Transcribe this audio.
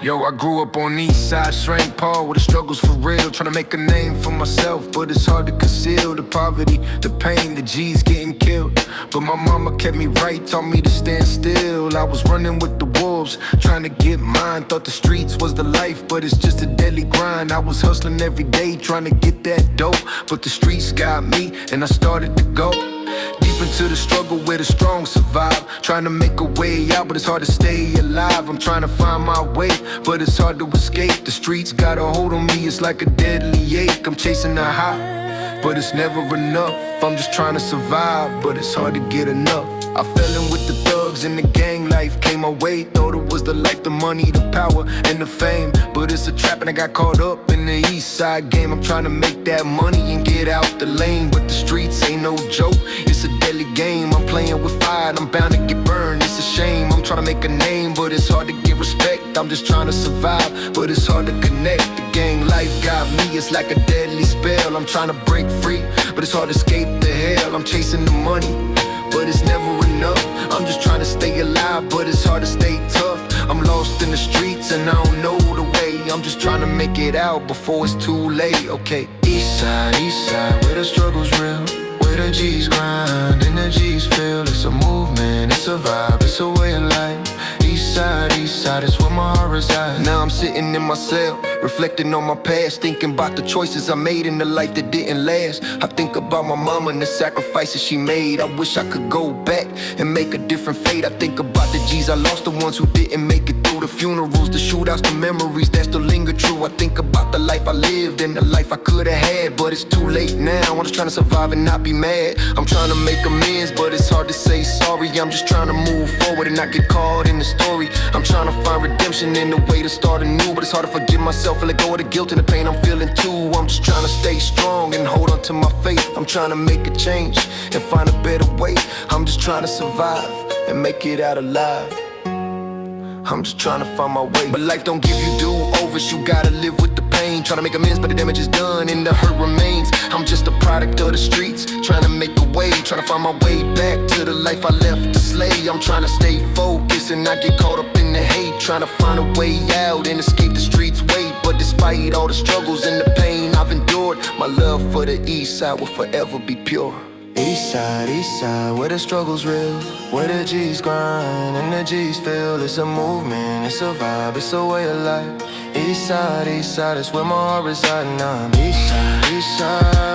Yo, I grew up on East Side, Shrink Paul, where the struggle's for real. Trying to make a name for myself, but it's hard to conceal the poverty, the pain, the G's getting killed. But my mama kept me right, taught me to stand still. I was running with the wolves, trying to get mine. Thought the streets was the life, but it's just a deadly grind. I was hustling every day, trying to get that dope. But the streets got me, and I started to go deep into the struggle where the strong survive. Trying to make a way out, but it's hard to stay alive. I'm trying to find my way, but it's hard to escape. The streets got a hold on me, it's like a deadly ache. I'm chasing a high, but it's never enough. I'm just trying to survive, but it's hard to get enough. I fell in with the thugs and the gang life came my way. Thought it was the life, the money, the power, and the fame. But it's a trap and I got caught up in the East Side game. I'm trying to make that money and get out the lane. But the streets ain't no joke, it's a deadly game. I'm playing with fire and I'm bound to get burned. It's a shame, I'm trying to make a name, but it's hard to get respect. I'm just trying to survive, but it's hard to connect. The gang life got me, it's like a deadly spell. I'm trying to break free, but it's hard to escape the hell. I'm chasing the money, but it's never enough. I'm just trying to stay alive, but it's hard to stay tough. I'm lost in the streets and I don't know the way. I'm just trying to make it out before it's too late, okay. East side, where the struggle's real, where the G's grind and the G's feel. It's a movement, it's a vibe, it's a way of life. East side is where my heart resides. Now I'm sitting in my cell, reflecting on my past, thinking about the choices I made in the life that didn't last. I think about my mama and the sacrifices she made. I wish I could go back and make a different fate. I think about the G's I lost, the ones who didn't make it through the funerals, the shootouts, the memories that still linger true. I think about the life I lived and the life I could've had, but it's too late now. I'm just trying to survive and not be mad. I'm trying to make amends, but it's hard to say sorry. I'm just trying to move forward and not get caught in the story. I'm trying to find redemption in the way to start anew, but it's hard to forgive myself and let go of the guilt and the pain I'm feeling too. I'm just trying to stay strong and hold on to my faith. I'm trying to make a change and find a better way. I'm just trying to survive and make it out alive. I'm just trying to find my way. But life don't give you do-overs, you gotta live with the pain. Trying to make amends, but the damage is done and the hurt remains. I'm just a product of the streets, trying to make a way, trying to find my way back to the life I left to slay. I'm trying to stay focused and not get caught up in the hate, trying to find a way out and escape the streets' weight. But despite all the struggles and the pain I've endured, my love for the East Side will forever be pure. East side, where the struggle's real, where the G's grind and the G's feel. It's a movement, it's a vibe, it's a way of life. East side is where my heart resides. Now I'm East side.